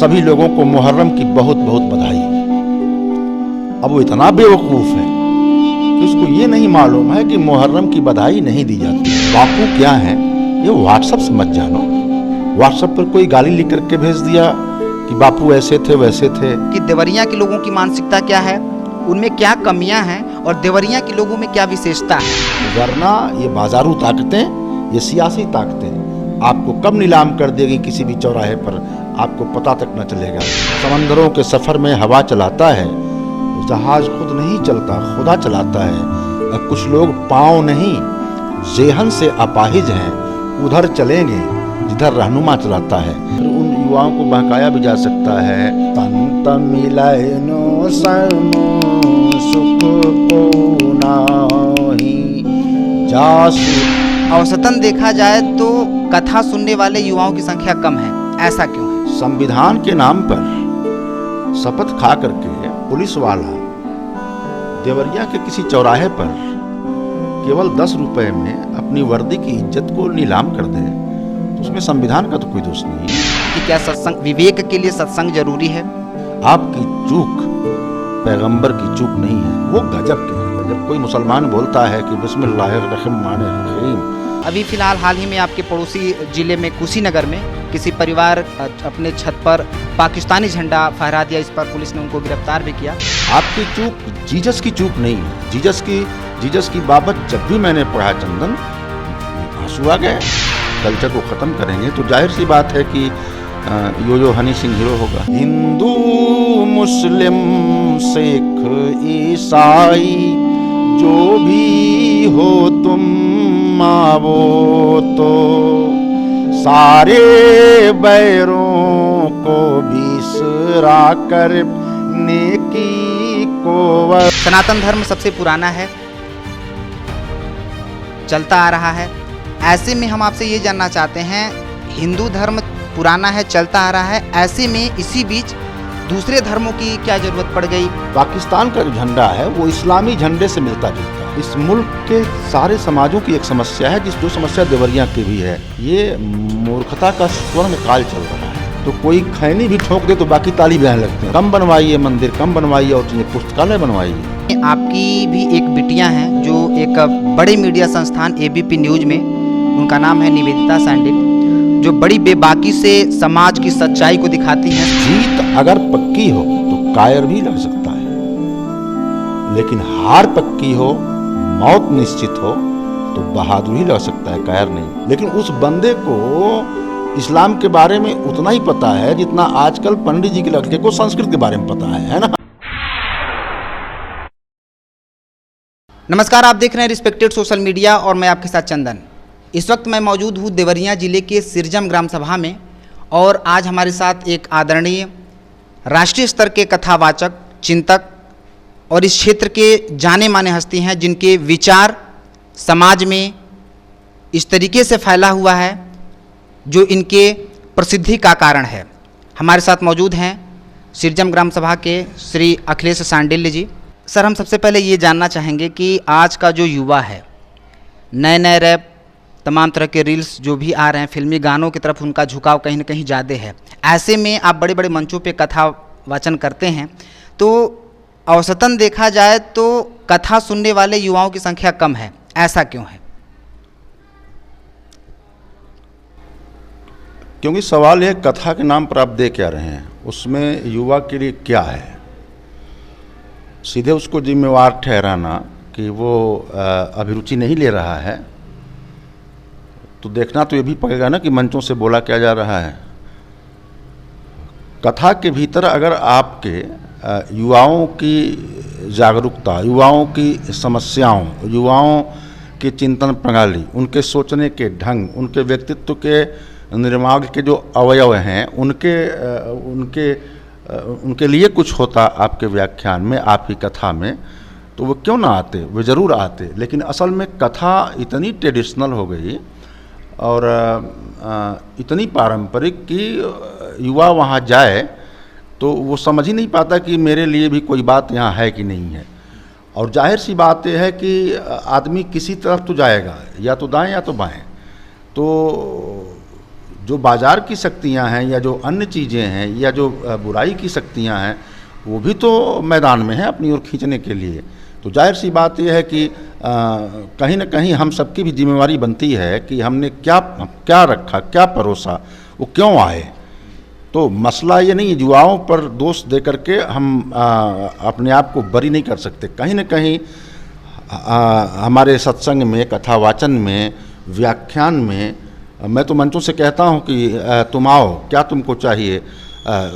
सभी लोगों को मुहर्रम की बहुत बहुत बधाई। अब वो इतना बेवकूफ़ है कि उसको ये नहीं मालूम है कि मुहर्रम की बधाई नहीं दी जाती। बापू क्या है ये व्हाट्सएप से मत जानो। व्हाट्सएप पर कोई गाली लिख करके भेज दिया कि बापू ऐसे थे वैसे थे। कि देवरिया के लोगों की मानसिकता क्या है, उनमें क्या कमियां हैं और देवरिया के लोगों में क्या विशेषता है। वरना ये बाजारू ताकतें, ये सियासी ताकतें आपको कब नीलाम कर देगी किसी भी चौराहे पर आपको पता तक न चलेगा। समंदरों के सफ़र में हवा चलाता है, जहाज खुद नहीं चलता खुदा चलाता है। कुछ लोग पाँव नहीं जेहन से अपाहिज हैं, उधर चलेंगे जिधर रहनुमा चलाता है। फिर उन युवाओं को बहकाया भी जा सकता है। तंत मिलनो समो सुख को नाही जासु। औसतन देखा जाए तो कथा सुनने वाले युवाओं की संख्या कम है, ऐसा क्यों है? संविधान के नाम पर शपथ खा करके पुलिस वाला देवरिया के किसी चौराहे पर केवल 10 रुपए में अपनी वर्दी की इज्जत को नीलाम कर दे तो उसमें संविधान का तो कोई दोष नहीं है। कि क्या सत्संग, विवेक के लिए सत्संग जरूरी है? आपकी चूक पैगंबर की चूक नहीं है, वो गजब की है। जब कोई मुसलमान बोलता है कि बिस्मिल्लाहिर्रहमानिर्रहीम। अभी फिलहाल हाल ही में आपके पड़ोसी जिले में कुशीनगर में किसी परिवार अपने छत पर पाकिस्तानी झंडा फहरा दिया, इस पर पुलिस ने उनको गिरफ्तार भी किया। आपकी चूक जीसस की चूक नहीं है। जीसस की बाबत जब भी मैंने पढ़ा चंदन, आंसू आ गए। कल्चर को ख़त्म करेंगे तो जाहिर सी बात है कि यो हनी सिंह हीरो होगा। हिंदू मुस्लिम सिख ईसाई जो भी हो तुम आवो तो सारे बैरों को बिसरा कर नेकी को। सनातन धर्म सबसे पुराना है, चलता आ रहा है। ऐसे में हम आपसे ये जानना चाहते हैं, हिंदू धर्म पुराना है, चलता आ रहा है, ऐसे में इसी बीच दूसरे धर्मों की क्या जरूरत पड़ गई? पाकिस्तान का जो झंडा है वो इस्लामी झंडे से मिलता जुलता है। इस मुल्क के सारे समाजों की एक समस्या है, जो समस्या देवरिया की भी है। ये मूर्खता का स्वर्ण काल चल रहा है। तो कोई खैनी भी ठोक दे तो बाकी ताली बजाने लगते हैं। कम बनवाइए मंदिर, कम बनवाइए और पुस्तकालय बनवाइए। आपकी भी एक बिटिया हैं जो एक बड़े मीडिया संस्थान एबीपी न्यूज में, उनका नाम है निवेदिता सैंडिल, जो बड़ी बेबाकी से समाज की सच्चाई को दिखाती हैं। जीत अगर पक्की हो तो कायर भी लग सकता है, लेकिन हार पक्की हो, मौत निश्चित हो तो बहादुरी लग सकता है, कायर नहीं। लेकिन उस बंदे को इस्लाम के बारे में उतना ही पता है जितना आजकल पंडित जी के लड़के को संस्कृत के बारे में पता है ना। नमस्कार, आप देख रहे हैं रिस्पेक्टेड सोशल मीडिया और मैं आपके साथ चंदन। इस वक्त मैं मौजूद हूँ देवरिया जिले के सिरजम ग्राम सभा में और आज हमारे साथ एक आदरणीय राष्ट्रीय स्तर के कथावाचक, चिंतक और इस क्षेत्र के जाने माने हस्ती हैं जिनके विचार समाज में इस तरीके से फैला हुआ है जो इनके प्रसिद्धि का कारण है। हमारे साथ मौजूद हैं सिरजम ग्राम सभा के श्री अखिलेश सांडिल्य जी। सर, हम सबसे पहले ये जानना चाहेंगे कि आज का जो युवा है, नए नए रैप, तमाम तरह के रील्स जो भी आ रहे हैं, फिल्मी गानों की तरफ उनका झुकाव कहीं ना कहीं ज़्यादा है। ऐसे में आप बड़े बड़े मंचों पे कथा वाचन करते हैं, तो औसतन देखा जाए तो कथा सुनने वाले युवाओं की संख्या कम है, ऐसा क्यों है? क्योंकि सवाल है कथा के नाम पर आप दे क्या रहे हैं, उसमें युवा के लिए क्या है। सीधे उसको जिम्मेवार ठहराना कि वो अभिरुचि नहीं ले रहा है, तो देखना तो ये भी पड़ेगा ना कि मंचों से बोला क्या जा रहा है। कथा के भीतर अगर आपके युवाओं की जागरूकता, युवाओं की समस्याओं, युवाओं की चिंतन प्रणाली, उनके सोचने के ढंग, उनके व्यक्तित्व के निर्माण के जो अवयव हैं, उनके लिए कुछ होता आपके व्याख्यान में, आपकी कथा में, तो वो क्यों ना आते, वो ज़रूर आते। लेकिन असल में कथा इतनी ट्रेडिशनल हो गई और इतनी पारंपरिक कि युवा वहाँ जाए तो वो समझ ही नहीं पाता कि मेरे लिए भी कोई बात यहाँ है कि नहीं है। और जाहिर सी बात यह है कि आदमी किसी तरफ तो जाएगा, या तो दाएं या तो बाएं। तो जो बाजार की शक्तियां हैं या जो अन्य चीज़ें हैं या जो बुराई की शक्तियां हैं वो भी तो मैदान में है अपनी ओर खींचने के लिए। तो जाहिर सी बात यह है कि कहीं ना कहीं हम सबकी भी जिम्मेवारी बनती है कि हमने क्या क्या रखा, क्या परोसा, वो क्यों आए। तो मसला ये नहीं है, युवाओं पर दोष दे करके हम अपने आप को बरी नहीं कर सकते। कहीं ना कहीं हमारे सत्संग में, कथावाचन में, व्याख्यान में मैं तो मंचों से कहता हूँ कि तुम आओ, क्या तुमको चाहिए,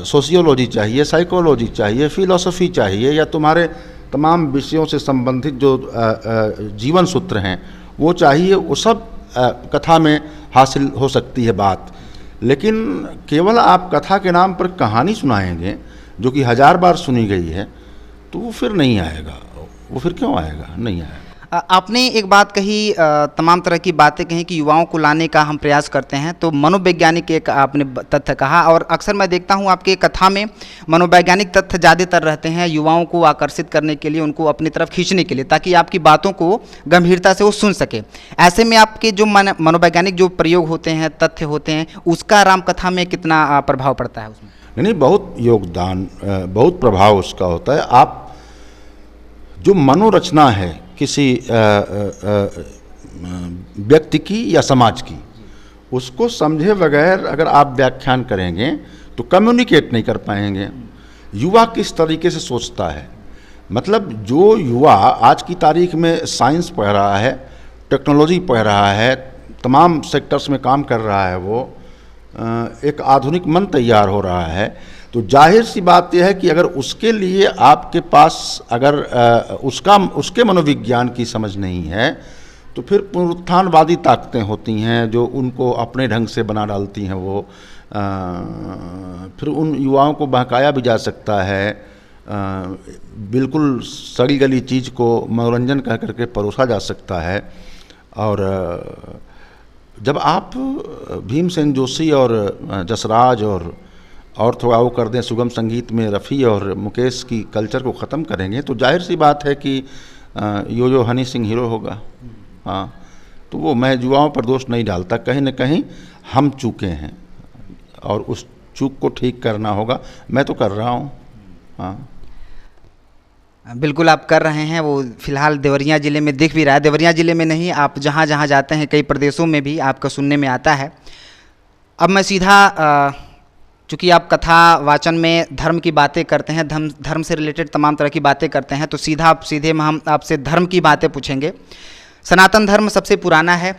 सोशियोलॉजी चाहिए, साइकोलॉजी चाहिए, फिलॉसफी चाहिए, या तुम्हारे तमाम विषयों से संबंधित जो जीवन सूत्र हैं वो चाहिए, वो सब कथा में हासिल हो सकती है बात। लेकिन केवल आप कथा के नाम पर कहानी सुनाएंगे जो कि 1000 बार सुनी गई है तो वो फिर नहीं आएगा। वो फिर क्यों आएगा? नहीं आएगा। आपने एक बात कही, तमाम तरह की बातें कही कि युवाओं को लाने का हम प्रयास करते हैं, तो मनोवैज्ञानिक एक आपने तथ्य कहा, और अक्सर मैं देखता हूं आपके कथा में मनोवैज्ञानिक तथ्य ज़्यादातर रहते हैं युवाओं को आकर्षित करने के लिए, उनको अपनी तरफ खींचने के लिए, ताकि आपकी बातों को गंभीरता से वो सुन सके। ऐसे में आपके जो मनोवैज्ञानिक जो प्रयोग होते हैं, तथ्य होते हैं, उसका रामकथा में कितना प्रभाव पड़ता है उसमें? नहीं, बहुत योगदान, बहुत प्रभाव उसका होता है। आप जो मनोरचना है किसी व्यक्ति की या समाज की, उसको समझे बगैर अगर आप व्याख्यान करेंगे तो कम्युनिकेट नहीं कर पाएंगे। युवा किस तरीके से सोचता है, मतलब जो युवा आज की तारीख में साइंस पढ़ रहा है, टेक्नोलॉजी पढ़ रहा है, तमाम सेक्टर्स में काम कर रहा है, वो एक आधुनिक मन तैयार हो रहा है, तो जाहिर सी बात यह है कि अगर उसके लिए आपके पास अगर उसके मनोविज्ञान की समझ नहीं है तो फिर पुनरुत्थानवादी ताकतें होती हैं जो उनको अपने ढंग से बना डालती हैं। वो फिर उन युवाओं को बहकाया भी जा सकता है, बिल्कुल सड़ी गली चीज़ को मनोरंजन कह करके परोसा जा सकता है। और जब आप भीमसेन जोशी और जसराज और थोड़ा वो कर दें, सुगम संगीत में रफ़ी और मुकेश की कल्चर को ख़त्म करेंगे, तो जाहिर सी बात है कि यो हनी सिंह हीरो होगा। हाँ, तो वो मैं युवाओं पर दोष नहीं डालता, कहीं ना कहीं हम चूके हैं और उस चूक को ठीक करना होगा। मैं तो कर रहा हूँ। हाँ, बिल्कुल आप कर रहे हैं। वो फिलहाल देवरिया ज़िले में दिख भी रहा है। देवरिया ज़िले में नहीं, आप जहाँ जहाँ जाते हैं कई प्रदेशों में भी आपका सुनने में आता है। अब मैं सीधा, चूँकि आप कथा वाचन में धर्म की बातें करते हैं, धर्म से रिलेटेड तमाम तरह की बातें करते हैं, तो सीधे हम आपसे धर्म की बातें पूछेंगे। सनातन धर्म सबसे पुराना है,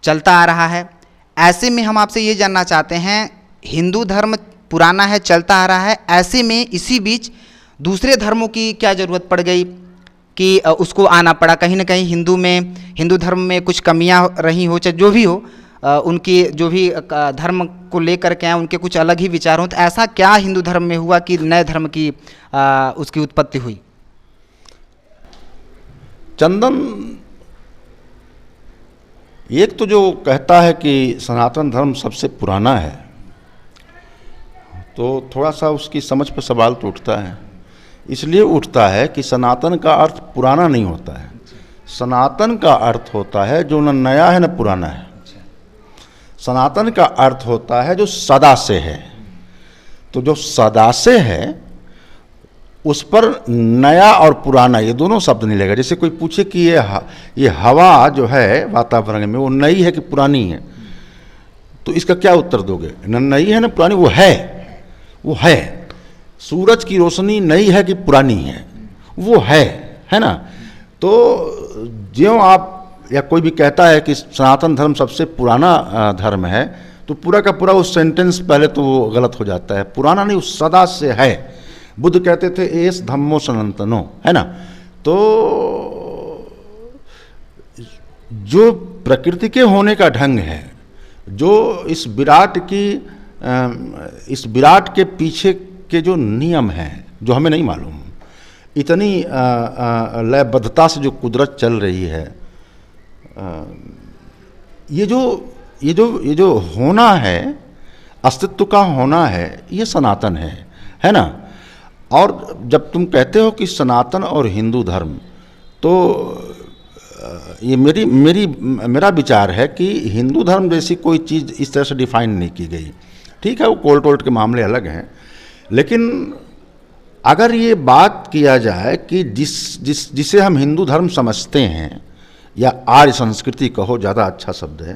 चलता आ रहा है। ऐसे में हम आपसे ये जानना चाहते हैं, हिंदू धर्म पुराना है, चलता आ रहा है, ऐसे में इसी बीच दूसरे धर्मों की क्या ज़रूरत पड़ गई कि उसको आना पड़ा? कहीं ना कहीं हिंदू धर्म में कुछ कमियां रही हो, चाहे जो भी हो, उनकी जो भी धर्म को लेकर के आए उनके कुछ अलग ही विचार हों, तो ऐसा क्या हिंदू धर्म में हुआ कि नए धर्म की उसकी उत्पत्ति हुई? चंदन, एक तो जो कहता है कि सनातन धर्म सबसे पुराना है, तो थोड़ा सा उसकी समझ पर सवाल तो उठता है। इसलिए उठता है कि सनातन का अर्थ पुराना नहीं होता है। सनातन का अर्थ होता है जो न नया है न पुराना है। सनातन का अर्थ होता है जो सदा से है। तो जो सदा से है उस पर नया और पुराना ये दोनों शब्द नहीं लगेगा। जैसे कोई पूछे कि ये हवा जो है वातावरण में वो नई है कि पुरानी है, तो इसका क्या उत्तर दोगे? न नई है न पुरानी, वो है। सूरज की रोशनी नई है कि पुरानी है? वो है ना। तो ज्यों आप या कोई भी कहता है कि सनातन धर्म सबसे पुराना धर्म है, तो पूरा का पूरा उस सेंटेंस पहले तो वो गलत हो जाता है। पुराना नहीं, उस सदा से है। बुद्ध कहते थे एस धम्मो सनातनो, है ना। तो जो प्रकृति के होने का ढंग है, जो इस विराट के पीछे के जो नियम हैं जो हमें नहीं मालूम, इतनी लयबद्धता से जो कुदरत चल रही है, ये जो होना है, अस्तित्व का होना है, ये सनातन है ना। और जब तुम कहते हो कि सनातन और हिंदू धर्म, तो ये मेरा विचार है कि हिंदू धर्म जैसी कोई चीज़ इस तरह से डिफाइन नहीं की गई। ठीक है, वो कोर्ट वोल्ट के मामले अलग हैं, लेकिन अगर ये बात किया जाए कि जिसे हम हिंदू धर्म समझते हैं, या आर्य संस्कृति कहो, ज़्यादा अच्छा शब्द है,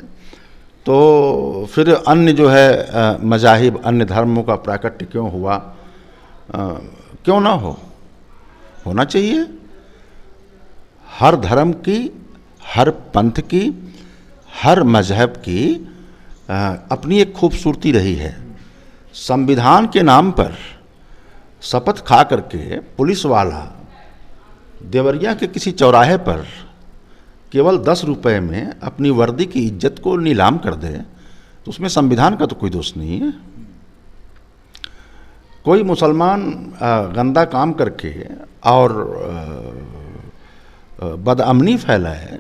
तो फिर अन्य जो है मज़ाहिब, अन्य धर्मों का प्राकट्य क्यों हुआ? क्यों ना होना चाहिए। हर धर्म की, हर पंथ की, हर मजहब की अपनी एक खूबसूरती रही है। संविधान के नाम पर शपथ खा करके पुलिस वाला देवरिया के किसी चौराहे पर केवल 10 रुपए में अपनी वर्दी की इज्जत को नीलाम कर दे, तो उसमें संविधान का तो कोई दोष नहीं है। कोई मुसलमान गंदा काम करके और बदअमनी फैलाए,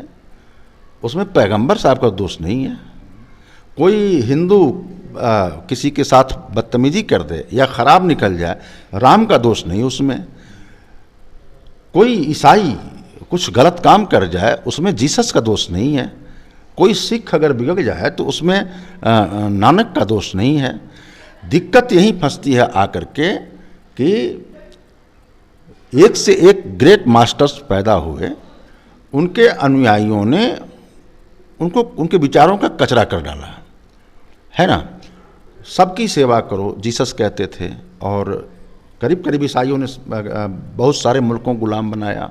उसमें पैगंबर साहब का दोष नहीं है। कोई हिंदू किसी के साथ बदतमीजी कर दे या ख़राब निकल जाए, राम का दोष नहीं उसमें। कोई ईसाई कुछ गलत काम कर जाए, उसमें जीसस का दोष नहीं है। कोई सिख अगर बिगड़ जाए तो उसमें नानक का दोष नहीं है। दिक्कत यहीं फंसती है आकर के कि एक से एक ग्रेट मास्टर्स पैदा हुए, उनके अनुयायियों ने उनके विचारों का कचरा कर डाला, है ना। सबकी सेवा करो जीसस कहते थे, और करीब करीब ईसाइयों ने बहुत सारे मुल्कों को गुलाम बनाया,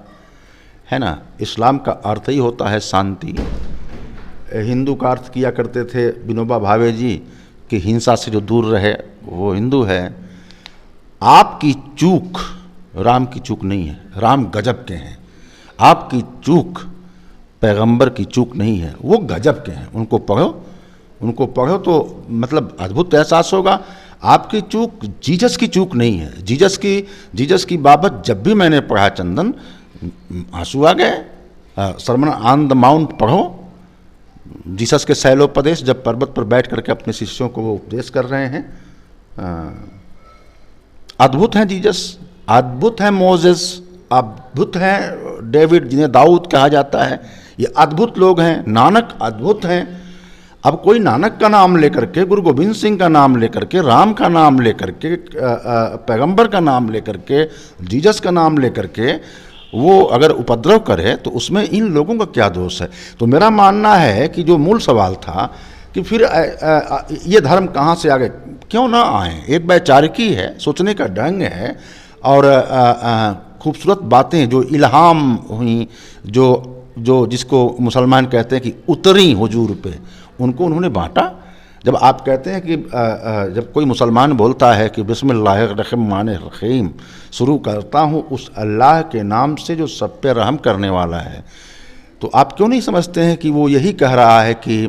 है ना। इस्लाम का अर्थ ही होता है शांति। हिंदू का अर्थ किया करते थे विनोबा भावे जी कि हिंसा से जो दूर रहे वो हिंदू है। आपकी चूक राम की चूक नहीं है, राम गजब के हैं। आपकी चूक पैगंबर की चूक नहीं है, वो गजब के हैं। उनको पढ़ो तो मतलब अद्भुत एहसास होगा। आपकी चूक जीसस की चूक नहीं है। जीसस की बाबत जब भी मैंने पढ़ा चंदन, आंसू आ गए। सरमन ऑन द माउंट पढ़ो, जीसस के शैलोपदेश, जब पर्वत पर बैठ करके अपने शिष्यों को वो उपदेश कर रहे हैं। अद्भुत हैं जीसस, अद्भुत है मोजेस, अद्भुत है डेविड जिन्हें दाऊद कहा जाता है। ये अद्भुत लोग हैं। नानक अद्भुत हैं। अब कोई नानक का नाम लेकर के, गुरु गोविंद सिंह का नाम लेकर के, राम का नाम लेकर के, पैगंबर का नाम लेकर के, जीसस का नाम लेकर के वो अगर उपद्रव करे तो उसमें इन लोगों का क्या दोष है? तो मेरा मानना है कि जो मूल सवाल था कि फिर ये धर्म कहाँ से आ गए, क्यों ना आए। एक वैचारिकी है, सोचने का ढंग है, और खूबसूरत बातें जो इल्हाम हुई, जो जिसको मुसलमान कहते हैं कि उतरी हुजूर पे, उनको उन्होंने बांटा। जब आप कहते हैं कि जब कोई मुसलमान बोलता है कि बिस्मिल्लाहिर्रहमानिर्रहीम शुरू करता हूँ उस अल्लाह के नाम से जो सब पे रहम करने वाला है, तो आप क्यों नहीं समझते हैं कि वो यही कह रहा है कि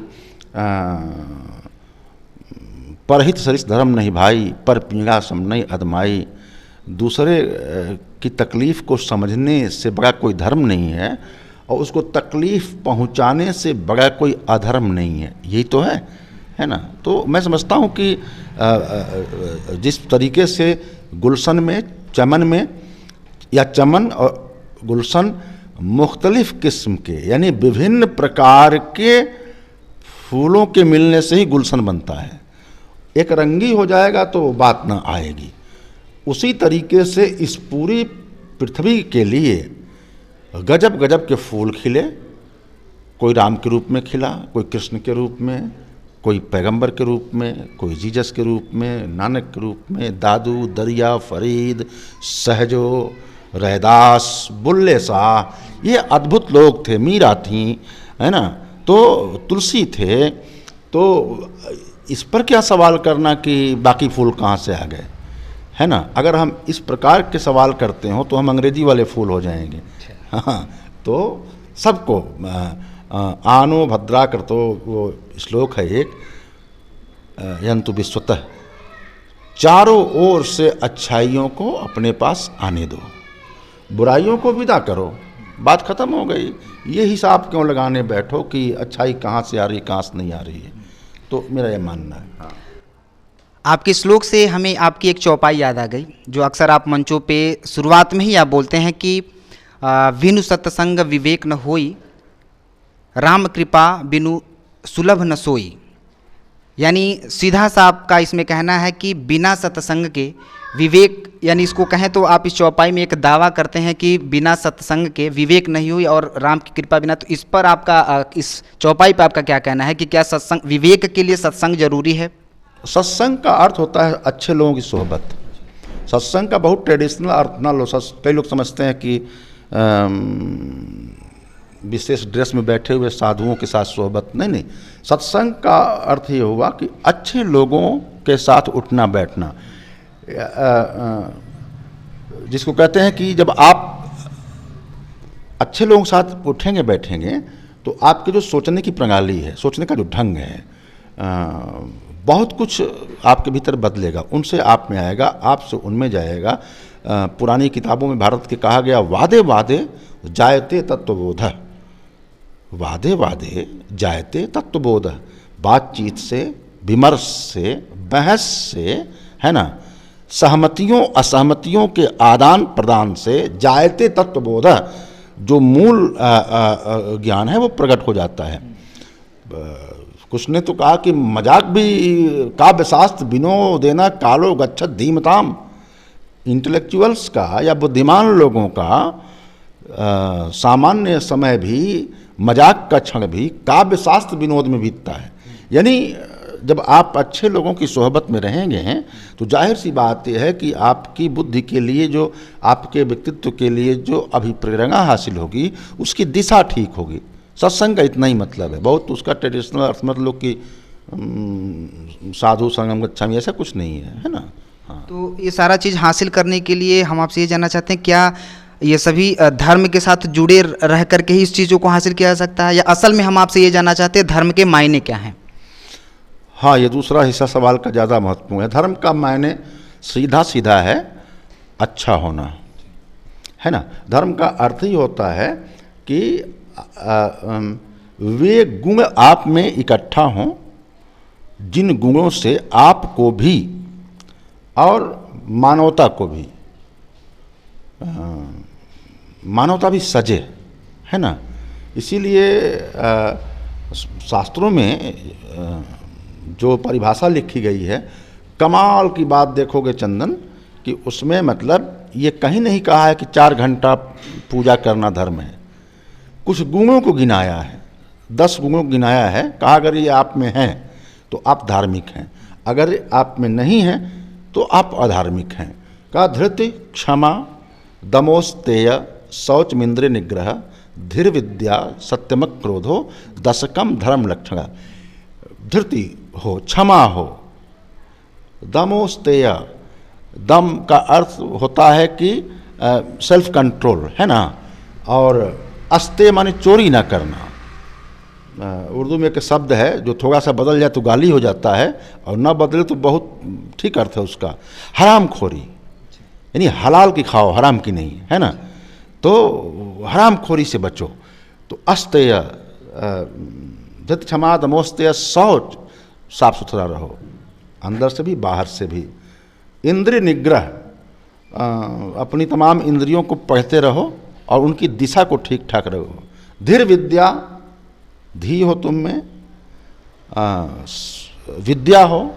परहित सरिस धर्म नहीं भाई, पर पीड़ा सम नहीं अदमाई। दूसरे की तकलीफ़ को समझने से बड़ा कोई धर्म नहीं है, और उसको तकलीफ़ पहुंचाने से बड़ा कोई अधर्म नहीं है। यही तो है ना। तो मैं समझता हूँ कि जिस तरीके से गुलशन में, चमन में, या चमन और गुलशन मुख्तलिफ़ किस्म के, यानी विभिन्न प्रकार के फूलों के मिलने से ही गुलशन बनता है। एक रंगी हो जाएगा तो बात ना आएगी। उसी तरीके से इस पूरी पृथ्वी के लिए गजब गजब के फूल खिले। कोई राम के रूप में खिला, कोई कृष्ण के रूप में, कोई पैगंबर के रूप में, कोई जीसस के रूप में, नानक के रूप में, दादू, दरिया, फरीद, सहजो, रैदास, बुल्ले शाह, ये अद्भुत लोग थे। मीरा थी, है ना, तो तुलसी थे। तो इस पर क्या सवाल करना कि बाकी फूल कहाँ से आ गए, है ना। अगर हम इस प्रकार के सवाल करते हो तो हम अंग्रेजी वाले फूल हो जाएंगे। हाँ, तो सबको आनो भद्रा कर, तो वो श्लोक है एक, यंतु विश्वतः, चारों ओर से अच्छाइयों को अपने पास आने दो, बुराइयों को विदा करो, बात खत्म हो गई। ये हिसाब क्यों लगाने बैठो कि अच्छाई कहाँ से आ रही, कहाँ से नहीं आ रही है। तो मेरा ये मानना है। हाँ। आपके श्लोक से हमें आपकी एक चौपाई याद आ गई, जो अक्सर आप मंचों पे शुरुआत में ही आप बोलते हैं कि विनु सत्संग विवेक न होई, राम कृपा बिनु सुलभ न सोई, यानी सीधा सा आपका इसमें कहना है कि बिना सत्संग के विवेक, यानी इसको कहें तो आप इस चौपाई में एक दावा करते हैं कि बिना सत्संग के विवेक नहीं हुई और राम की कृपा बिना। तो इस पर आपका, इस चौपाई पर आपका क्या कहना है कि क्या सत्संग, विवेक के लिए सत्संग जरूरी है? सत्संग का अर्थ होता है अच्छे लोगों की सोहबत। सत्संग का बहुत ट्रेडिशनल अर्थ ना लो। कई लोग समझते हैं कि विशेष ड्रेस में बैठे हुए साधुओं के साथ सोहबत। नहीं नहीं, सत्संग का अर्थ ये हुआ कि अच्छे लोगों के साथ उठना बैठना, जिसको कहते हैं कि जब आप अच्छे लोगों के साथ उठेंगे बैठेंगे तो आपके जो सोचने की प्रणाली है, सोचने का जो ढंग है, बहुत कुछ आपके भीतर बदलेगा। उनसे आप में आएगा, आपसे उनमें जाएगा। पुरानी किताबों में भारत के कहा गया, वादे वादे जायते तत्वबोध, वादे वादे जायते तत्वबोध। बातचीत से, विमर्श से, बहस से, है ना, सहमतियों असहमतियों के आदान प्रदान से जायते तत्वबोध, जो मूल ज्ञान है वो प्रकट हो जाता है। कुछ ने तो कहा कि मजाक भी काव्यशास्त्र विनोदेना कालो गच्छत धीमताम। इंटेलेक्चुअल्स का या बुद्धिमान लोगों का सामान्य समय भी, मजाक का क्षण भी काव्यशास्त्र विनोद में बीतता है। यानी जब आप अच्छे लोगों की सोहबत में रहेंगे तो जाहिर सी बात यह है कि आपकी बुद्धि के लिए, जो आपके व्यक्तित्व के लिए जो अभिप्रेरणा हासिल होगी, उसकी दिशा ठीक होगी। सत्संग का इतना ही मतलब है। बहुत उसका ट्रेडिशनल अर्थ मतलब कि साधु संगम गच्छामि, ऐसा कुछ नहीं है ना। हाँ। तो ये सारा चीज़ हासिल करने के लिए हम आपसे ये जानना चाहते हैं, क्या ये सभी धर्म के साथ जुड़े रह करके ही इस चीज़ों को हासिल किया जा सकता है, या असल में हम आपसे ये जानना चाहते हैं धर्म के मायने क्या हैं? हाँ, ये दूसरा हिस्सा सवाल का ज़्यादा महत्वपूर्ण है। धर्म का मायने सीधा सीधा है अच्छा होना, है ना। धर्म का अर्थ ही होता है कि वे गुण आप में इकट्ठा हों जिन गुणों से आपको भी और मानवता को भी, मानवता भी सजे, है ना। इसीलिए शास्त्रों में जो परिभाषा लिखी गई है, कमाल की बात देखोगे चंदन, कि उसमें मतलब ये कहीं नहीं कहा है कि 4 घंटा पूजा करना धर्म है। कुछ गुणों को गिनाया है, 10 गुणों को गिनाया है, कहा अगर ये आप में हैं तो आप धार्मिक हैं, अगर आप में नहीं हैं तो आप अधार्मिक हैं। कहा धृति, क्षमा, दमोस्तेय, शौचमिंद्रिय निग्रह, धीर विद्या, सत्यमक क्रोधो, दशकम धर्म लक्षण। धृति हो, क्षमा हो, दमोस्तेय, दम का अर्थ होता है कि सेल्फ कंट्रोल, है ना। और अस्ते माने चोरी ना करना। उर्दू में एक शब्द है जो थोड़ा सा बदल जाए तो गाली हो जाता है, और ना बदले तो बहुत ठीक अर्थ है उसका। हराम खोरी, यानी हलाल की खाओ, हराम की नहीं, है ना। तो हराम खोरी से बचो। तो अस्तेय, धृति, क्षमा, दमोस्तेय, शौच, साफ सुथरा रहो, अंदर से भी बाहर से भी। इंद्रिय निग्रह, अपनी तमाम इंद्रियों को पढ़ते रहो और उनकी दिशा को ठीक ठाक रखो। धीर विद्या, धी हो तुम में, विद्या हो,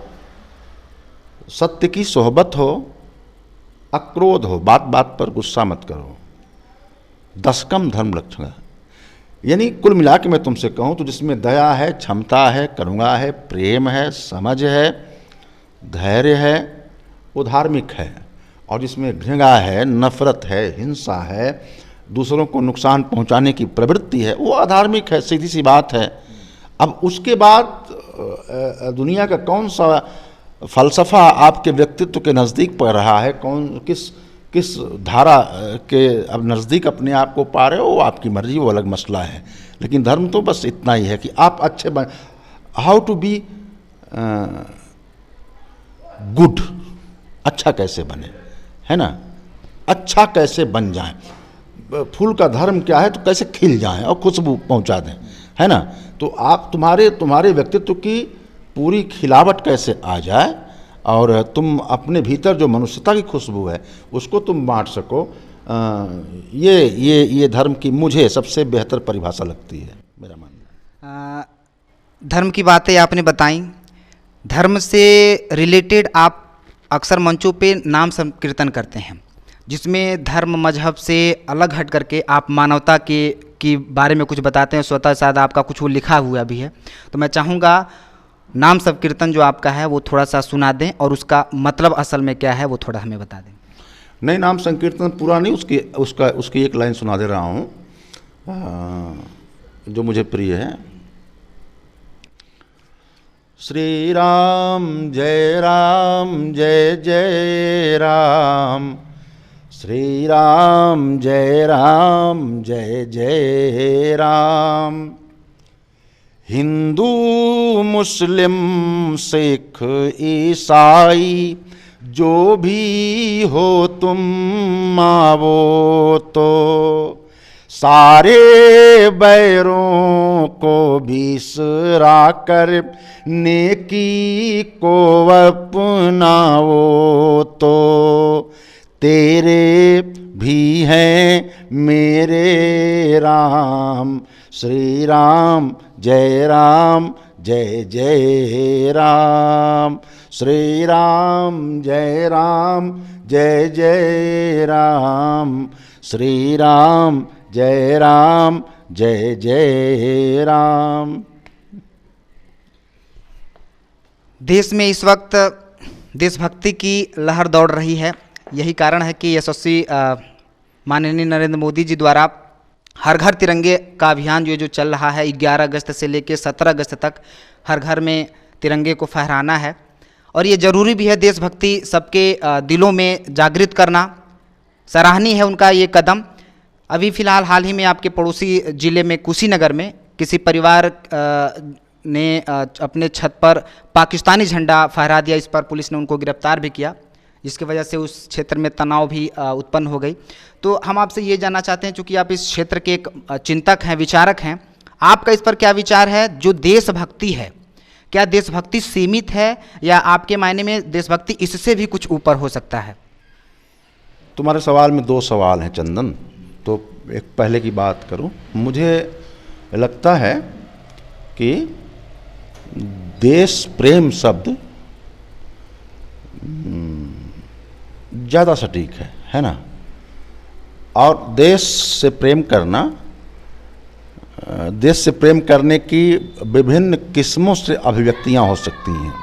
सत्य की सोहबत हो, अक्रोध हो, बात बात पर गुस्सा मत करो। दशकम धर्म लक्षण, यानी कुल मिला के मैं तुमसे कहूँ तो जिसमें दया है, क्षमता है, करुणा है, प्रेम है, समझ है, धैर्य है, वो धार्मिक है। और जिसमें घृणा है, नफरत है, हिंसा है, दूसरों को नुकसान पहुंचाने की प्रवृत्ति है, वो अधार्मिक है। सीधी सी बात है। अब उसके बाद दुनिया का कौन सा फलसफा आपके व्यक्तित्व के नज़दीक पड़ रहा है, किस धारा के अब नज़दीक अपने आप को पा रहे हो, वो आपकी मर्जी, वो अलग मसला है। लेकिन धर्म तो बस इतना ही है कि आप अच्छे बन, हाउ टू बी गुड, अच्छा कैसे बने, है ना, अच्छा कैसे बन जाएं। फूल का धर्म क्या है, तो कैसे खिल जाएं और खुशबू पहुंचा दें, है ना। तो आप तुम्हारे व्यक्तित्व की पूरी खिलावट कैसे आ जाए और तुम अपने भीतर जो मनुष्यता की खुशबू है उसको तुम बांट सको। ये धर्म की मुझे सबसे बेहतर परिभाषा लगती है, मेरा मानना। धर्म की बातें आपने बताई, धर्म से रिलेटेड आप अक्सर मंचों पे नाम संकीर्तन करते हैं, जिसमें धर्म मजहब से अलग हट करके आप मानवता के बारे में कुछ बताते हैं। स्वतः शायद आपका कुछ वो लिखा हुआ भी है, तो मैं चाहूँगा नाम संकीर्तन जो आपका है वो थोड़ा सा सुना दें और उसका मतलब असल में क्या है वो थोड़ा हमें बता दें। नहीं, नाम संकीर्तन पूरा नहीं, उसकी एक लाइन सुना दे रहा हूँ जो मुझे प्रिय है। श्री राम जय जय राम, श्री राम जय जय राम। हिंदू मुस्लिम सिख ईसाई जो भी हो तुम आवो तो, सारे बैरों को बिसरा कर नेकी को अपनाओ तो, तेरे भी हैं मेरे राम, श्री राम जय जय राम, श्री राम जय जय राम, श्री राम जय जय राम। देश में इस वक्त देशभक्ति की लहर दौड़ रही है। यही कारण है कि यशस्वी माननीय नरेंद्र मोदी जी द्वारा हर घर तिरंगे का अभियान जो चल रहा है, 11 अगस्त से लेकर 17 अगस्त तक हर घर में तिरंगे को फहराना है। और ये ज़रूरी भी है, देशभक्ति सबके दिलों में जागृत करना। सराहनीय है उनका ये कदम। अभी फ़िलहाल हाल ही में आपके पड़ोसी ज़िले में कुशीनगर में किसी परिवार ने अपने छत पर पाकिस्तानी झंडा फहरा दिया। इस पर पुलिस ने उनको गिरफ्तार भी किया, जिसकी वजह से उस क्षेत्र में तनाव भी उत्पन्न हो गई। तो हम आपसे ये जानना चाहते हैं, चूँकि आप इस क्षेत्र के एक चिंतक हैं, विचारक हैं, आपका इस पर क्या विचार है? जो देशभक्ति है, क्या देशभक्ति सीमित है या आपके मायने में देशभक्ति इससे भी कुछ ऊपर हो सकता है? तुम्हारे सवाल में 2 सवाल हैं चंदन, तो एक पहले की बात करूं। मुझे लगता है कि देश प्रेम शब्द ज़्यादा सटीक है ना। और देश से प्रेम करना, देश से प्रेम करने की विभिन्न किस्मों से अभिव्यक्तियां हो सकती हैं,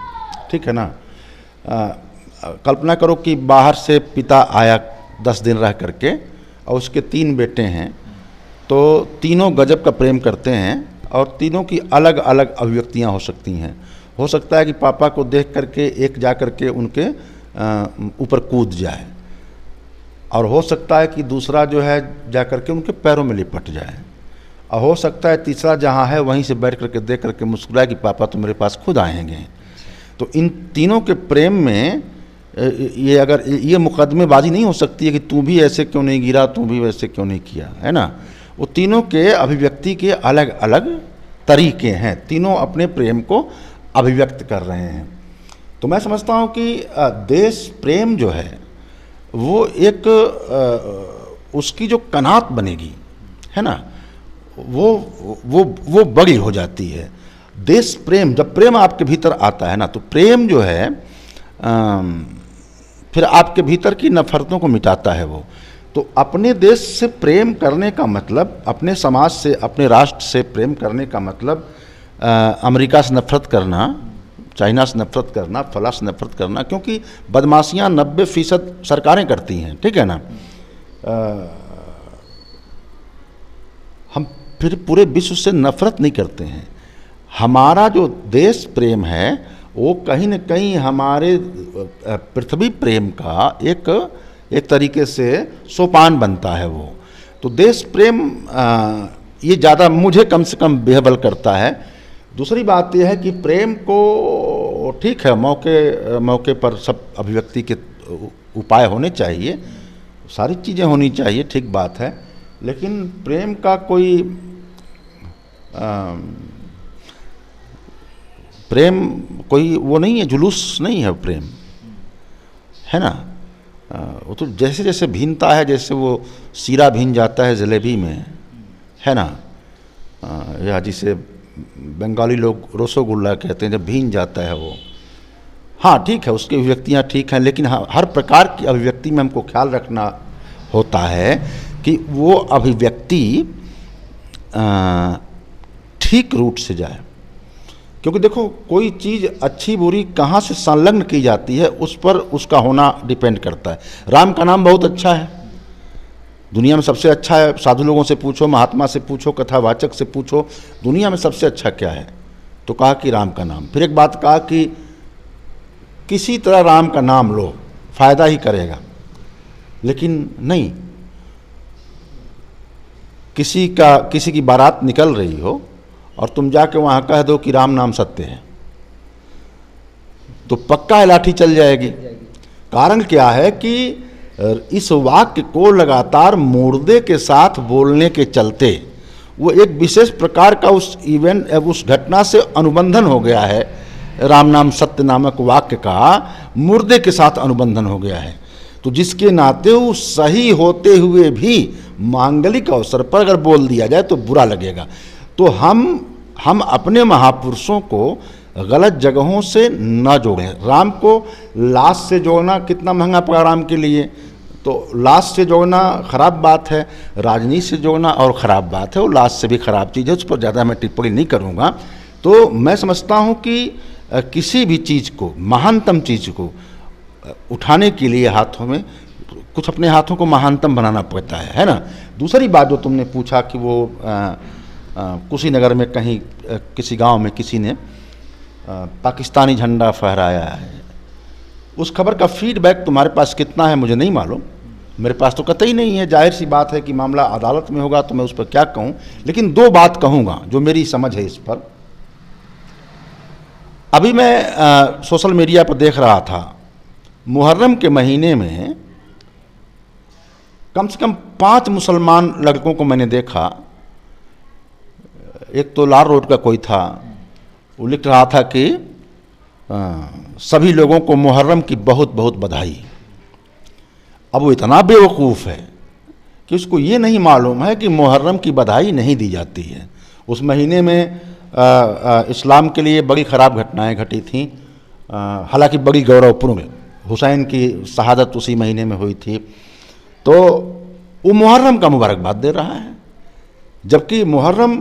ठीक है ना। कल्पना करो कि बाहर से पिता आया 10 दिन रह करके और उसके 3 बेटे हैं, तो तीनों गजब का प्रेम करते हैं और तीनों की अलग अलग अभिव्यक्तियां हो सकती हैं। हो सकता है कि पापा को देख करके एक जा करके उनके ऊपर कूद जाए, और हो सकता है कि दूसरा जो है जा करके उनके पैरों में लिपट जाए, और हो सकता है तीसरा जहाँ है वहीं से बैठ करके देख करके मुस्कुराए कि पापा तो मेरे पास खुद आएंगे। तो इन तीनों के प्रेम में ये अगर ये मुकदमेबाजी नहीं हो सकती है कि तू भी ऐसे क्यों नहीं गिरा, तू भी वैसे क्यों नहीं किया, है ना। वो तीनों के अभिव्यक्ति के अलग अलग तरीके हैं, तीनों अपने प्रेम को अभिव्यक्त कर रहे हैं। तो मैं समझता हूँ कि देश प्रेम जो है वो एक उसकी जो कनात बनेगी, है ना, वो बड़ी हो जाती है। देश प्रेम, जब प्रेम आपके भीतर आता है ना, तो प्रेम जो है फिर आपके भीतर की नफरतों को मिटाता है वो। तो अपने देश से प्रेम करने का मतलब, अपने समाज से, अपने राष्ट्र से प्रेम करने का मतलब अमेरिका से नफरत करना, चाइना से नफरत करना, फला से नफरत करना, क्योंकि बदमाशियाँ 90% सरकारें करती हैं, ठीक है ना। हम फिर पूरे विश्व से नफरत नहीं करते हैं। हमारा जो देश प्रेम है वो कहीं न कहीं हमारे पृथ्वी प्रेम का एक तरीके से सोपान बनता है वो। तो देश प्रेम ये ज़्यादा मुझे कम से कम बेहबल करता है। दूसरी बात यह है कि प्रेम को ठीक है, मौके पर सब अभिव्यक्ति के उपाय होने चाहिए, सारी चीज़ें होनी चाहिए, ठीक बात है, लेकिन प्रेम का कोई प्रेम कोई वो नहीं है, जुलूस नहीं है प्रेम, है ना। वो तो जैसे जैसे भीनता है, जैसे वो सीरा भीन जाता है जलेबी में, है ना, या जिसे बंगाली लोग रसोगुल्ला कहते हैं, जब भीन जाता है वो। हाँ ठीक है, उसकी अभिव्यक्तियाँ ठीक हैं, लेकिन हाँ, हर प्रकार की अभिव्यक्ति में हमको ख्याल रखना होता है कि वो अभिव्यक्ति ठीक रूट से जाए। क्योंकि देखो, कोई चीज़ अच्छी बुरी कहाँ से संलग्न की जाती है उस पर उसका होना डिपेंड करता है। राम का नाम बहुत अच्छा है, दुनिया में सबसे अच्छा है। साधु लोगों से पूछो, महात्मा से पूछो, कथावाचक से पूछो, दुनिया में सबसे अच्छा क्या है, तो कहा कि राम का नाम। फिर एक बात कहा कि किसी तरह राम का नाम लो, फायदा ही करेगा। लेकिन नहीं, किसी की बारात निकल रही हो और तुम जाके वहाँ कह दो कि राम नाम सत्य है, तो पक्का लाठी चल जाएगी। कारण क्या है कि इस वाक्य को लगातार मुर्दे के साथ बोलने के चलते वो एक विशेष प्रकार का उस इवेंट, उस घटना से अनुबंधन हो गया है। राम नाम सत्य नामक वाक्य का मुर्दे के साथ अनुबंधन हो गया है, तो जिसके नाते वो सही होते हुए भी मांगलिक अवसर पर अगर बोल दिया जाए तो बुरा लगेगा। तो हम अपने महापुरुषों को गलत जगहों से न जोड़ें। राम को लाश से जोड़ना कितना महंगा पड़ा राम के लिए, तो लाश से जोड़ना खराब बात है, राजनीति से जोड़ना और ख़राब बात है, वो लाश से भी ख़राब चीज़ है, उस पर ज़्यादा मैं टिप्पणी नहीं करूँगा। तो मैं समझता हूँ कि किसी भी चीज़ को, महानतम चीज़ को उठाने के लिए हाथों में कुछ अपने हाथों को महानतम बनाना पड़ता है ना। दूसरी बात जो तुमने पूछा कि वो कुशीनगर में कहीं किसी गांव में किसी ने पाकिस्तानी झंडा फहराया है, उस खबर का फीडबैक तुम्हारे पास कितना है मुझे नहीं मालूम, मेरे पास तो कतई नहीं है। जाहिर सी बात है कि मामला अदालत में होगा तो मैं उस पर क्या कहूँ, लेकिन दो बात कहूँगा जो मेरी समझ है इस पर। अभी मैं सोशल मीडिया पर देख रहा था, मुहर्रम के महीने में कम से कम 5 मुसलमान लड़कों को मैंने देखा। एक तो लाल रोड का कोई था, वो लिख रहा था कि सभी लोगों को मुहर्रम की बहुत बहुत बधाई। अब वो इतना बेवकूफ़ है कि उसको ये नहीं मालूम है कि मुहर्रम की बधाई नहीं दी जाती है। उस महीने में इस्लाम के लिए बड़ी ख़राब घटनाएं घटी थीं, हालांकि बड़ी गौरवपूर्ण। हुसैन की शहादत उसी महीने में हुई थी, तो वो मुहर्रम का मुबारकबाद दे रहा है, जबकि मुहर्रम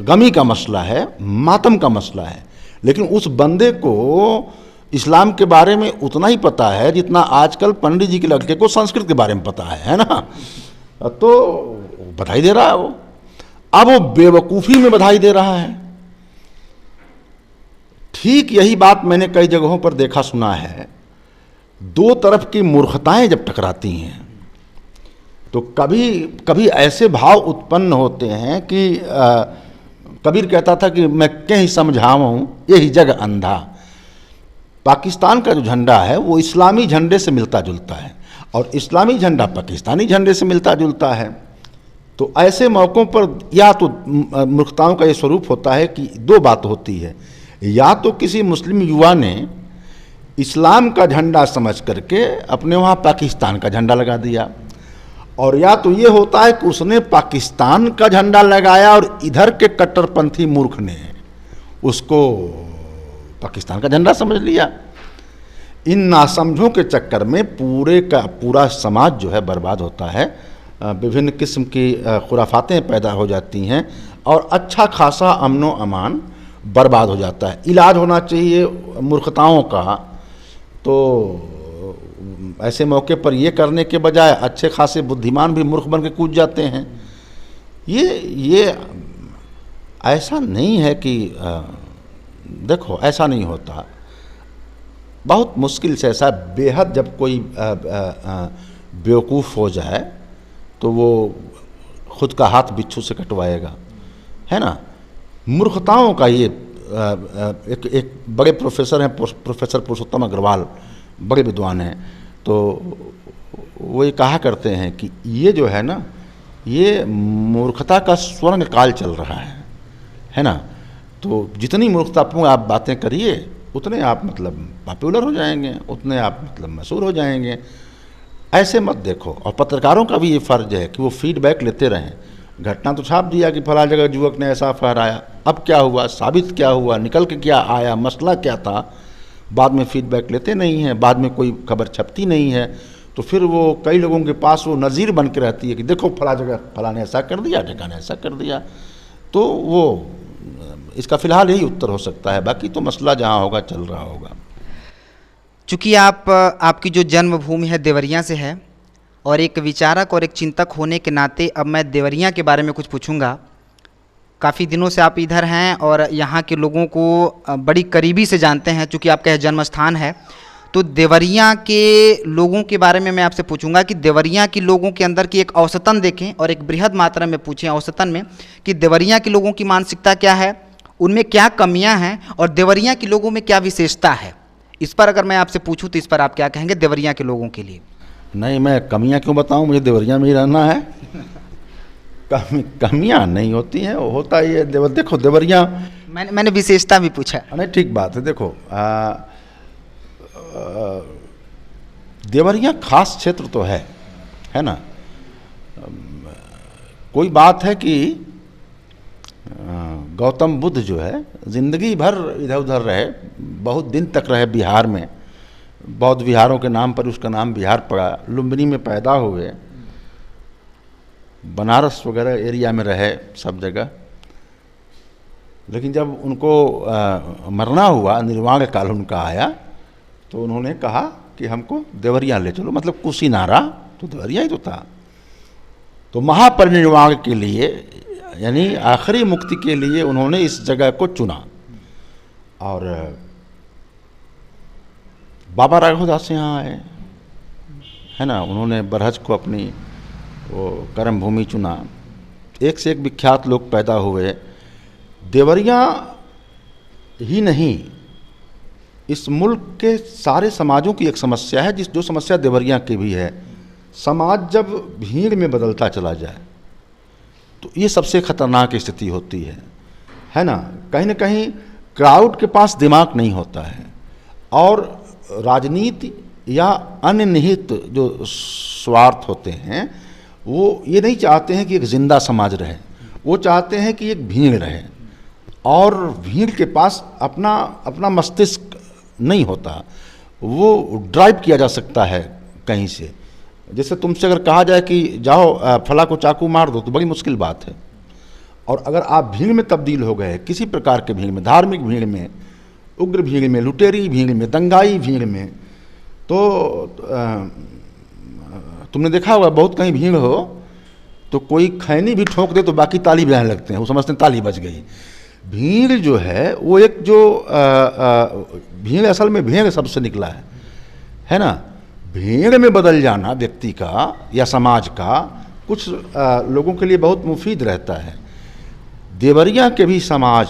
गमी का मसला है, मातम का मसला है। लेकिन उस बंदे को इस्लाम के बारे में उतना ही पता है जितना आजकल पंडित जी के लड़के को संस्कृत के बारे में पता है ना। तो बधाई दे रहा है वो। अब वो बेवकूफ़ी में बधाई दे रहा है। ठीक यही बात मैंने कई जगहों पर देखा सुना है। दो तरफ की मूर्खताएं जब टकराती हैं तो कभी कभी ऐसे भाव उत्पन्न होते हैं कि कबीर कहता था कि मैं कहीं समझाऊं यही जग अंधा। पाकिस्तान का जो झंडा है वो इस्लामी झंडे से मिलता जुलता है और इस्लामी झंडा पाकिस्तानी झंडे से मिलता जुलता है। तो ऐसे मौक़ों पर या तो मूर्खताओं का ये स्वरूप होता है कि दो बात होती है, या तो किसी मुस्लिम युवा ने इस्लाम का झंडा समझ करके अपने वहाँ पाकिस्तान का झंडा लगा दिया, और या तो ये होता है कि उसने पाकिस्तान का झंडा लगाया और इधर के कट्टरपंथी मूर्ख ने उसको पाकिस्तान का झंडा समझ लिया। इन नासमझों के चक्कर में पूरे का पूरा समाज जो है बर्बाद होता है, विभिन्न किस्म की खुराफातें पैदा हो जाती हैं और अच्छा खासा अमनो अमान बर्बाद हो जाता है। इलाज होना चाहिए मूर्खताओं का, तो ऐसे मौके पर ये करने के बजाय अच्छे खासे बुद्धिमान भी मूर्ख बन के कूद जाते हैं। ये ऐसा नहीं है कि देखो ऐसा नहीं होता, बहुत मुश्किल से ऐसा बेहद जब कोई बेवकूफ़ हो जाए तो वो खुद का हाथ बिच्छू से कटवाएगा, है ना। मूर्खताओं का ये एक बड़े प्रोफेसर हैं, प्रोफेसर पुरुषोत्तम अग्रवाल, बड़े विद्वान हैं, तो वो ये कहा करते हैं कि ये जो है ना, ये मूर्खता का स्वर्ण काल चल रहा है ना। तो जितनी मूर्खतापूर्ण आप बातें करिए उतने आप मतलब पॉपुलर हो जाएंगे, उतने आप मतलब मशहूर हो जाएंगे। ऐसे मत देखो। और पत्रकारों का भी ये फ़र्ज है कि वो फीडबैक लेते रहें, घटना तो छाप दिया कि फला जगह युवक ने ऐसा फहराया, अब क्या हुआ, साबित क्या हुआ, निकल के क्या आया, मसला क्या था, बाद में फीडबैक लेते नहीं हैं, बाद में कोई खबर छपती नहीं है। तो फिर वो कई लोगों के पास वो नज़ीर बन के रहती है कि देखो फला जगह फला ने ऐसा कर दिया, ठिकाने ऐसा कर दिया। तो वो इसका फ़िलहाल यही उत्तर हो सकता है, बाकी तो मसला जहाँ होगा चल रहा होगा। चूँकि आपकी जो जन्मभूमि है देवरिया से है, और एक विचारक और एक चिंतक होने के नाते अब मैं देवरिया के बारे में कुछ पूछूंगा। काफ़ी दिनों से आप इधर हैं और यहाँ के लोगों को बड़ी करीबी से जानते हैं, चूँकि आपका यह जन्म स्थान है। तो देवरिया के लोगों के बारे में मैं आपसे पूछूंगा कि देवरिया के लोगों के अंदर की एक औसतन देखें और एक बृहद मात्रा में पूछें औसतन में कि देवरिया के लोगों की मानसिकता क्या है, उनमें क्या कमियां हैं और देवरिया के लोगों में क्या विशेषता है। इस पर अगर मैं आपसे पूछूं तो इस पर आप क्या कहेंगे देवरिया के लोगों के लिए? नहीं, मैं कमियां क्यों बताऊं, मुझे देवरिया में ही रहना है। कमियां नहीं होती हैं, वो होता ही है। देखो देवरिया, मैंने विशेषता भी पूछा। नहीं ठीक बात है। देखो देवरिया खास क्षेत्र तो है ना। कोई बात है कि गौतम बुद्ध जो है ज़िंदगी भर इधर उधर रहे, बहुत दिन तक रहे बिहार में, बौद्ध विहारों के नाम पर उसका नाम बिहार पड़ा, लुम्बिनी में पैदा हुए, बनारस वगैरह एरिया में रहे सब जगह। लेकिन जब उनको मरना हुआ, निर्वाण काल उनका आया, तो उन्होंने कहा कि हमको देवरिया ले चलो, मतलब कुशीनारा तो देवरिया ही तो था। तो महापरिनिर्वाण के लिए यानी आखिरी मुक्ति के लिए उन्होंने इस जगह को चुना। और बाबा राघवदास यहाँ आए, है ना, उन्होंने बरहज को अपनी वो कर्म भूमि चुना। एक से एक विख्यात लोग पैदा हुए। देवरिया ही नहीं, इस मुल्क के सारे समाजों की एक समस्या है, जो समस्या देवरिया की भी है। समाज जब भीड़ में बदलता चला जाए तो ये सबसे खतरनाक स्थिति होती है ना। कहीं ना कहीं क्राउड के पास दिमाग नहीं होता है, और राजनीति या अन्य निहित जो स्वार्थ होते हैं वो ये नहीं चाहते हैं कि एक जिंदा समाज रहे, वो चाहते हैं कि एक भीड़ रहे, और भीड़ के पास अपना मस्तिष्क नहीं होता, वो ड्राइव किया जा सकता है कहीं से। जैसे तुमसे अगर कहा जाए कि जाओ फला को चाकू मार दो, तो बड़ी मुश्किल बात है। और अगर आप भीड़ में तब्दील हो गए, किसी प्रकार के भीड़ में, धार्मिक भीड़ में, उग्र भीड़ में, लुटेरी भीड़ में, दंगाई भीड़ में, तो तुमने देखा होगा बहुत कहीं भीड़ हो तो कोई खैनी भी ठोक दे तो बाकी ताली बजाने लगते हैं, वो समझते हैं ताली बज गई। भीड़ जो है वो एक जो भीड़ असल में भेड़ सबसे निकला है ना। भीड़ में बदल जाना व्यक्ति का या समाज का कुछ लोगों के लिए बहुत मुफीद रहता है। देवरिया के भी समाज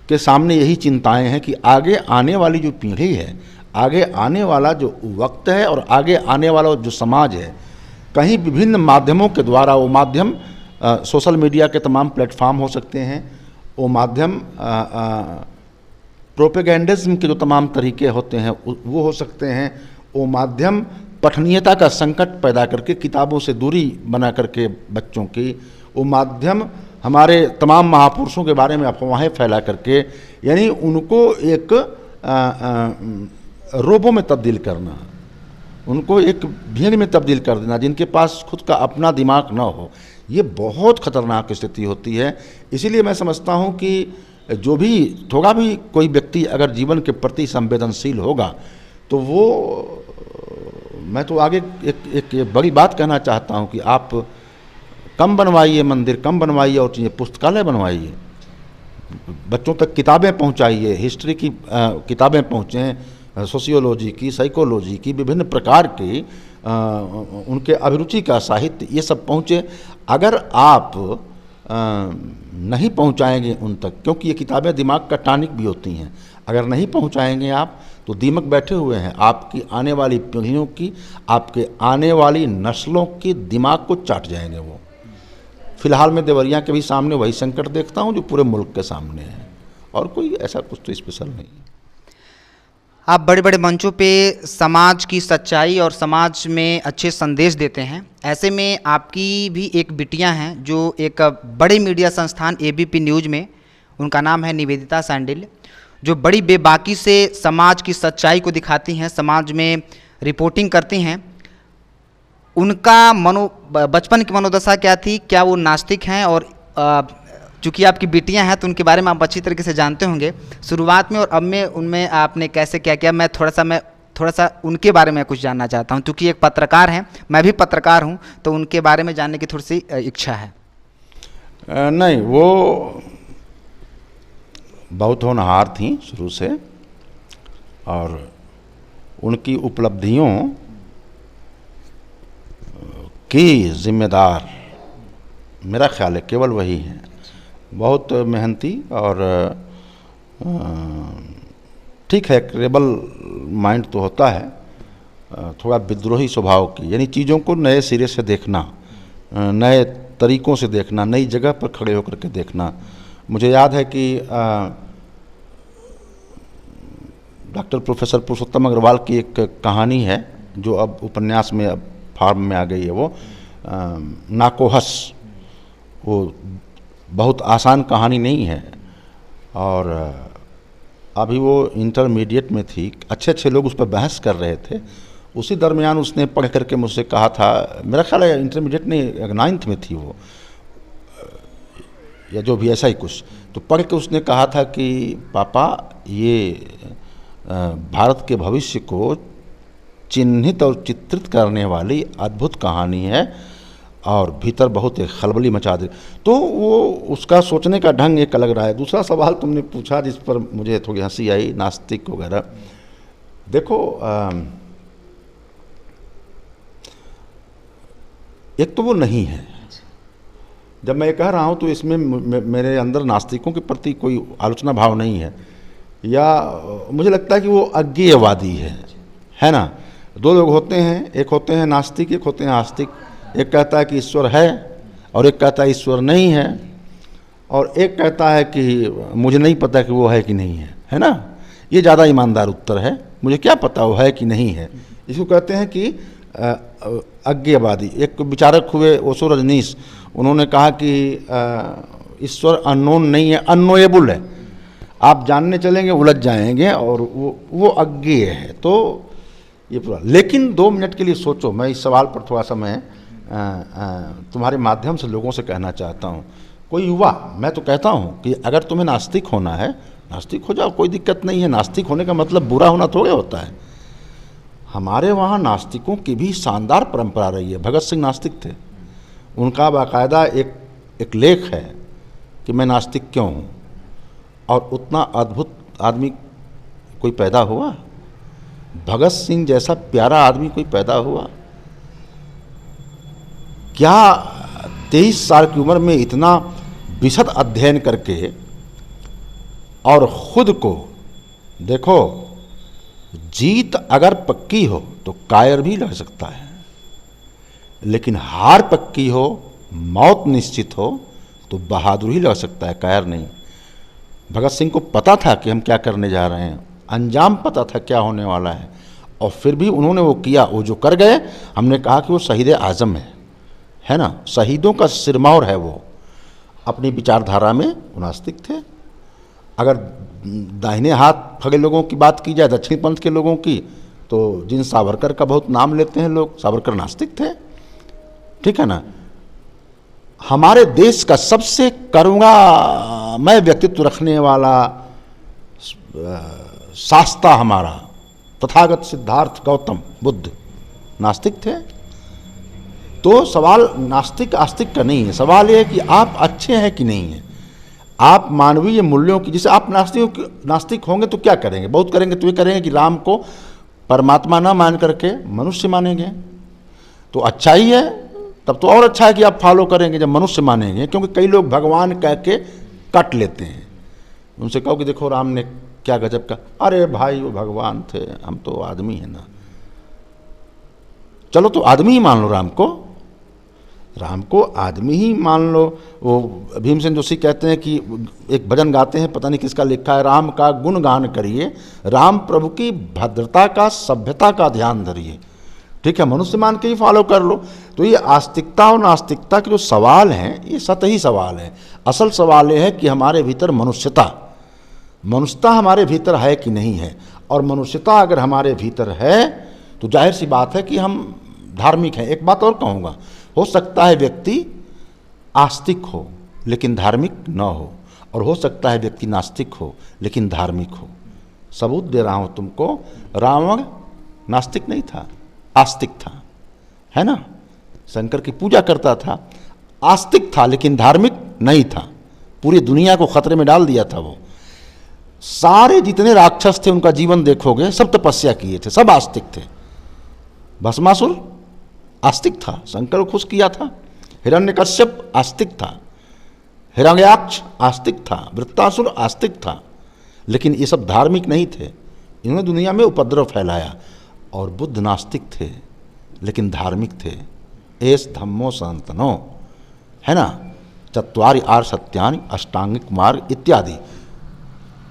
के सामने यही चिंताएं हैं कि आगे आने वाली जो पीढ़ी है, आगे आने वाला जो वक्त है और आगे आने वाला जो समाज है, कहीं विभिन्न माध्यमों के द्वारा, वो माध्यम सोशल मीडिया के तमाम प्लेटफॉर्म हो सकते हैं, वो माध्यम प्रोपेगेंडिज्म के जो तमाम तरीके होते हैं वो हो सकते हैं, वो माध्यम पठनीयता का संकट पैदा करके किताबों से दूरी बना करके बच्चों की, वो माध्यम हमारे तमाम महापुरुषों के बारे में अफवाहें फैला करके, यानी उनको एक रोबों में तब्दील करना, उनको एक भीड़ में तब्दील कर देना जिनके पास खुद का अपना दिमाग न हो, ये बहुत ख़तरनाक स्थिति होती है। इसीलिए मैं समझता हूँ कि जो भी थोड़ा भी कोई व्यक्ति अगर जीवन के प्रति संवेदनशील होगा तो वो, मैं तो आगे एक बड़ी बात कहना चाहता हूँ कि आप कम बनवाइए मंदिर, कम बनवाइए और चीज़ें, पुस्तकालय बनवाइए, बच्चों तक किताबें पहुँचाइए, हिस्ट्री की किताबें पहुँचें, सोशियोलॉजी की, साइकोलॉजी की, विभिन्न प्रकार की उनके अभिरुचि का साहित्य, ये सब पहुँचे। अगर आप नहीं पहुँचाएंगे उन तक, क्योंकि ये किताबें दिमाग का टॉनिक भी होती हैं, अगर नहीं पहुँचाएंगे आप तो दीमक बैठे हुए हैं आपकी आने वाली पीढ़ियों की, आपके आने वाली नस्लों की दिमाग को चाट जाएंगे वो। फिलहाल मैं देवरिया के भी सामने वही संकट देखता हूँ जो पूरे मुल्क के सामने है, और कोई ऐसा कुछ तो स्पेशल नहीं है। आप बड़े बड़े मंचों पे समाज की सच्चाई और समाज में अच्छे संदेश देते हैं। ऐसे में आपकी भी एक बिटिया हैं जो एक बड़े मीडिया संस्थान एबीपी न्यूज़ में, उनका नाम है निवेदिता सैंडिल, जो बड़ी बेबाकी से समाज की सच्चाई को दिखाती हैं, समाज में रिपोर्टिंग करती हैं। उनका बचपन की मनोदशा क्या थी, क्या वो नास्तिक हैं? और चूँकि आपकी बिटियां हैं तो उनके बारे में आप अच्छी तरीके से जानते होंगे। शुरुआत में और अब में उनमें आपने कैसे क्या किया, मैं थोड़ा सा उनके बारे में कुछ जानना चाहता हूं, क्योंकि एक पत्रकार हैं, मैं भी पत्रकार हूं, तो उनके बारे में जानने की थोड़ी सी इच्छा है। नहीं, वो बहुत होनहार थी शुरू से, और उनकी उपलब्धियों की जिम्मेदार मेरा ख्याल है केवल वही हैं। बहुत मेहनती और ठीक है, रेबल माइंड तो होता है, थोड़ा विद्रोही स्वभाव की, यानी चीज़ों को नए सिरे से देखना, नए तरीक़ों से देखना, नई जगह पर खड़े होकर के देखना। मुझे याद है कि डॉक्टर प्रोफेसर पुरुषोत्तम अग्रवाल की एक कहानी है जो अब उपन्यास में, अब फार्म में आ गई है, वो नाकोहस। वो बहुत आसान कहानी नहीं है, और अभी वो इंटरमीडिएट में थी, अच्छे अच्छे लोग उस पर बहस कर रहे थे। उसी दरमियान उसने पढ़ करके मुझसे कहा था, मेरा ख्याल है इंटरमीडिएट नहीं, 9th में थी वो, या जो भी ऐसा ही कुछ, तो पढ़ के उसने कहा था कि पापा, ये भारत के भविष्य को चिन्हित और चित्रित करने वाली अद्भुत कहानी है, और भीतर बहुत एक खलबली मचा दे। तो वो उसका सोचने का ढंग एक अलग रहा है। दूसरा सवाल तुमने पूछा जिस पर मुझे थोड़ी हंसी आई, नास्तिक वगैरह। देखो, एक तो वो नहीं है। जब मैं ये कह रहा हूँ तो इसमें मेरे अंदर नास्तिकों के प्रति कोई आलोचना भाव नहीं है, या मुझे लगता है कि वो अज्ञेयवादी है ना। दो लोग होते हैं, एक होते हैं नास्तिक, एक होते हैं आस्तिक। एक कहता है कि ईश्वर है, और एक कहता है ईश्वर नहीं है, और एक कहता है कि मुझे नहीं पता कि वो है कि नहीं है ना। ये ज़्यादा ईमानदार उत्तर है, मुझे क्या पता वो है कि नहीं है। इसको कहते हैं कि अज्ञेयवादी। एक विचारक हुए ओशो रजनीश, उन्होंने कहा कि ईश्वर अननोन नहीं है, अननोएबल है। आप जानने चलेंगे उलझ जाएंगे, और वो अज्ञेय है। तो ये पूरा। लेकिन 2 मिनट के लिए सोचो, मैं इस सवाल पर थोड़ा सा मैं तुम्हारे माध्यम से लोगों से कहना चाहता हूँ। कोई युवा, मैं तो कहता हूँ कि अगर तुम्हें नास्तिक होना है, नास्तिक हो जाओ, कोई दिक्कत नहीं है। नास्तिक होने का मतलब बुरा होना थोड़े होता है। हमारे वहाँ नास्तिकों की भी शानदार परंपरा रही है। भगत सिंह नास्तिक थे, उनका बाकायदा एक लेख है कि मैं नास्तिक क्यों हूँ, और उतना अद्भुत आदमी कोई पैदा हुआ? भगत सिंह जैसा प्यारा आदमी कोई पैदा हुआ? क्या 23 साल की उम्र में इतना विशद अध्ययन करके, और खुद को देखो, जीत अगर पक्की हो तो कायर भी लड़ सकता है, लेकिन हार पक्की हो, मौत निश्चित हो, तो बहादुर ही लड़ सकता है, कायर नहीं। भगत सिंह को पता था कि हम क्या करने जा रहे हैं, अंजाम पता था क्या होने वाला है, और फिर भी उन्होंने वो किया। वो जो कर गए, हमने कहा कि वो शहीद आज़म है ना, शहीदों का सिरमौर है वो। अपनी विचारधारा में वो नास्तिक थे। अगर दाहिने हाथ फगे लोगों की बात की जाए, दक्षिण पंथ के लोगों की, तो जिन सावरकर का बहुत नाम लेते हैं लोग, सावरकर नास्तिक थे, ठीक है ना। हमारे देश का सबसे करुणामय व्यक्तित्व रखने वाला शास्ता हमारा तथागत सिद्धार्थ गौतम बुद्ध नास्तिक थे। तो सवाल नास्तिक आस्तिक का नहीं है, सवाल ये है कि आप अच्छे हैं कि नहीं हैं। आप मानवीय मूल्यों की, जैसे आप नास्तिक होंगे तो क्या करेंगे? बहुत करेंगे तो ये करेंगे कि राम को परमात्मा ना मान करके मनुष्य मानेंगे, तो अच्छा ही है। तब तो और अच्छा है कि आप फॉलो करेंगे जब मनुष्य मानेंगे, क्योंकि कई लोग भगवान कह के कट लेते हैं। उनसे कहो कि देखो राम ने क्या गजब का, अरे भाई वो भगवान थे, हम तो आदमी हैं ना। चलो तो आदमी ही मान लो राम को, राम को आदमी ही मान लो। वो भीमसेन जोशी कहते हैं कि एक भजन गाते हैं, पता नहीं किसका लिखा है, राम का गुणगान करिए, राम प्रभु की भद्रता का सभ्यता का ध्यान धरिए। ठीक है, मनुष्य मान के ही फॉलो कर लो। तो ये आस्तिकता और नास्तिकता के जो सवाल हैं ये सतही सवाल है। असल सवाल ये है कि हमारे भीतर मनुष्यता हमारे भीतर है कि नहीं है। और मनुष्यता अगर हमारे भीतर है तो जाहिर सी बात है कि हम धार्मिक हैं। एक बात और कहूँगा, हो सकता है व्यक्ति आस्तिक हो लेकिन धार्मिक न हो, और हो सकता है व्यक्ति नास्तिक हो लेकिन धार्मिक हो। सबूत दे रहा हूँ तुमको, रावण नास्तिक नहीं था, आस्तिक था, है ना। शंकर की पूजा करता था, आस्तिक था लेकिन धार्मिक नहीं था। पूरी दुनिया को खतरे में डाल दिया था वो। सारे जितने राक्षस थे उनका जीवन देखोगे, सब तपस्या किए थे, सब आस्तिक थे। भस्मासुर आस्तिक था, शंकर को खुश किया था। हिरण्यकश्यप आस्तिक था, हिरण्याक्ष आस्तिक था, वृत्तासुर आस्तिक था, लेकिन ये सब धार्मिक नहीं थे। इन्होंने दुनिया में उपद्रव फैलाया। और बुद्ध नास्तिक थे लेकिन धार्मिक थे। एस धम्मो सनातनो, है ना, चत्वारि आर्य सत्यानि अष्टांगिक मार्ग इत्यादि।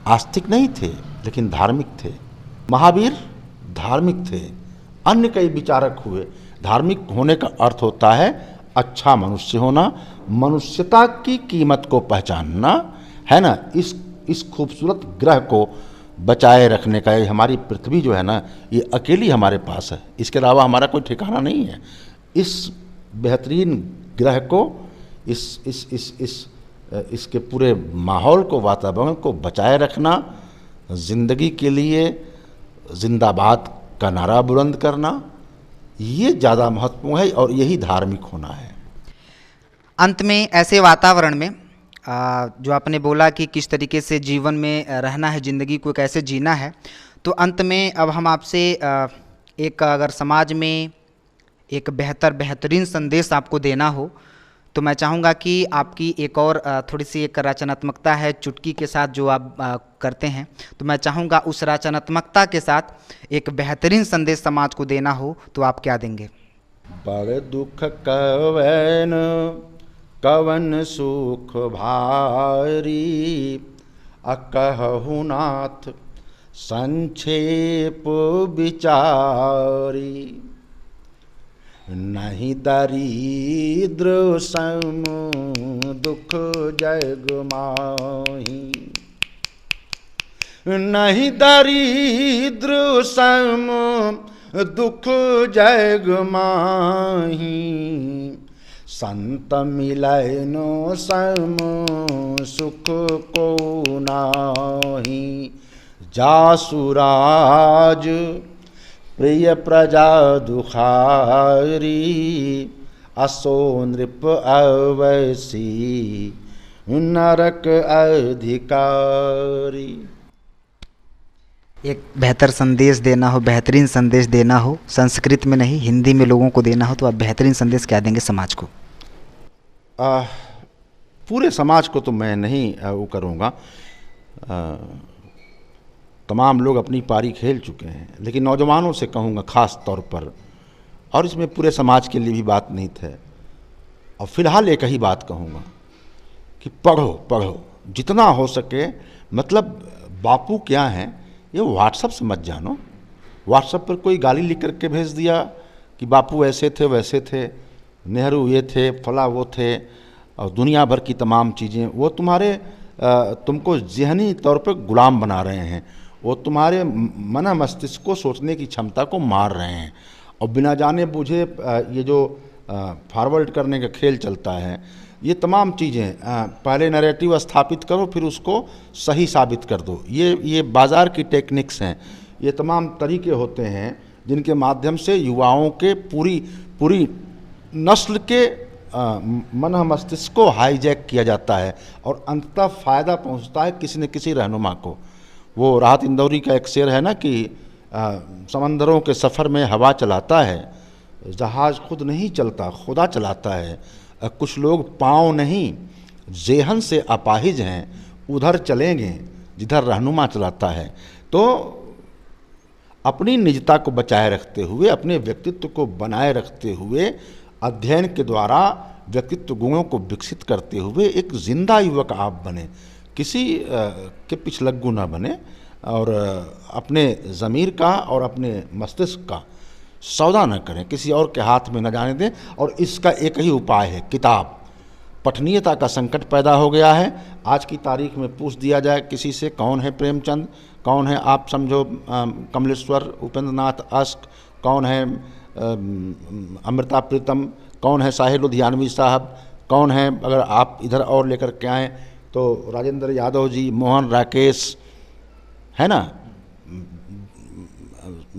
आस्तिक नहीं थे लेकिन धार्मिक थे। महावीर धार्मिक थे। अन्य कई विचारक हुए। धार्मिक होने का अर्थ होता है अच्छा मनुष्य होना, मनुष्यता की कीमत को पहचानना, है ना। इस खूबसूरत ग्रह को बचाए रखने का, ये हमारी पृथ्वी जो है ना, ये अकेली हमारे पास है, इसके अलावा हमारा कोई ठिकाना नहीं है। इस बेहतरीन ग्रह को, इसके पूरे माहौल को, वातावरण को बचाए रखना, जिंदगी के लिए जिंदाबाद का नारा बुलंद करना, ये ज़्यादा महत्वपूर्ण है और यही धार्मिक होना है। अंत में ऐसे वातावरण में जो आपने बोला कि किस तरीके से जीवन में रहना है, ज़िंदगी को कैसे जीना है, तो अंत में अब हम आपसे एक, अगर समाज में एक बेहतरीन संदेश आपको देना हो तो मैं चाहूँगा कि आपकी एक और थोड़ी सी एक रचनात्मकता है चुटकी के साथ जो आप करते हैं, तो मैं चाहूँगा उस रचनात्मकता के साथ एक बेहतरीन संदेश समाज को देना हो तो आप क्या देंगे? बड़ दुख कवन कवन सुख भारी, अकहु नाथ संक्षेप विचारी। नहीं दरिद्र सम दुख जग माही, नहीं दरिद्र सम दुख जग माही। संत मिलैनो सम सुख को नाही, जासुराज प्रिय प्रजा दुखारी। असो नृप अवसी नरक अधिकारी। एक बेहतर संदेश देना हो, बेहतरीन संदेश देना हो, संस्कृत में नहीं हिंदी में लोगों को देना हो, तो आप बेहतरीन संदेश क्या देंगे समाज को? पूरे समाज को तो मैं नहीं वो करूँगा, तमाम लोग अपनी पारी खेल चुके हैं, लेकिन नौजवानों से कहूँगा ख़ास तौर पर, और इसमें पूरे समाज के लिए भी बात नहीं थे। और फिलहाल एक ही बात कहूँगा कि पढ़ो पढ़ो जितना हो सके। मतलब बापू क्या हैं ये व्हाट्सएप से मत जानो। व्हाट्सएप पर कोई गाली लिख करके भेज दिया कि बापू ऐसे थे वैसे थे, नेहरू ये थे, फला वो थे, और दुनिया भर की तमाम चीज़ें, वो तुम्हारे तुमको ज़हनी तौर पर गुलाम बना रहे हैं। वो तुम्हारे मन मस्तिष्क को सोचने की क्षमता को मार रहे हैं। और बिना जाने बूझे ये जो फॉरवर्ड करने का खेल चलता है, ये तमाम चीज़ें पहले नैरेटिव स्थापित करो फिर उसको सही साबित कर दो। ये बाज़ार की टेक्निक्स हैं। ये तमाम तरीके होते हैं जिनके माध्यम से युवाओं के पूरी नस्ल के मन मस्तिष्क को हाईजैक किया जाता है और अंततः फ़ायदा पहुंचता है किसी न किसी रहनुमा को। वो राहत इंदौरी का एक शेर है ना कि समंदरों के सफ़र में हवा चलाता है, जहाज़ खुद नहीं चलता खुदा चलाता है। कुछ लोग पाँव नहीं ज़ेहन से अपाहिज हैं, उधर चलेंगे जिधर रहनुमा चलाता है। तो अपनी निजता को बचाए रखते हुए, अपने व्यक्तित्व को बनाए रखते हुए अध्ययन के द्वारा व्यक्तित्व गुणों को विकसित करते हुए एक जिंदा युवक आप बने, किसी के पिछलग्गू ना बने और अपने ज़मीर का और अपने मस्तिष्क का सौदा न करें, किसी और के हाथ में न जाने दें। और इसका एक ही उपाय है, किताब। पठनीयता का संकट पैदा हो गया है। आज की तारीख में पूछ दिया जाए किसी से कौन है प्रेमचंद, कौन है आप समझो कमलेश्वर उपेंद्र नाथ अश्क, कौन है अमृता प्रीतम, कौन है साहिर लुधियानवी साहब, कौन है अगर आप इधर और लेकर के आएँ तो राजेंद्र यादव जी, मोहन राकेश, है ना,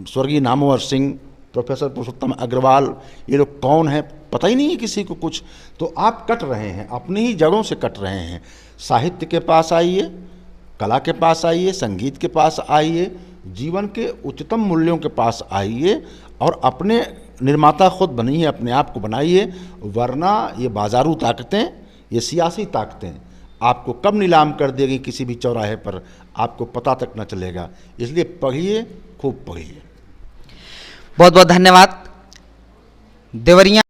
स्वर्गीय नामवर सिंह, प्रोफेसर पुरुषोत्तम अग्रवाल, ये लोग कौन है पता ही नहीं है किसी को कुछ। तो आप कट रहे हैं, अपनी ही जड़ों से कट रहे हैं। साहित्य के पास आइए, कला के पास आइए, संगीत के पास आइए, जीवन के उच्चतम मूल्यों के पास आइए और अपने निर्माता खुद बनिए, अपने आप को बनाइए। वरना ये बाजारू ताकतें, ये सियासी ताकतें आपको कब नीलाम कर देगी किसी भी चौराहे पर, आपको पता तक न चलेगा। इसलिए पढ़िए, खूब पढ़िए। बहुत बहुत धन्यवाद। देवरिया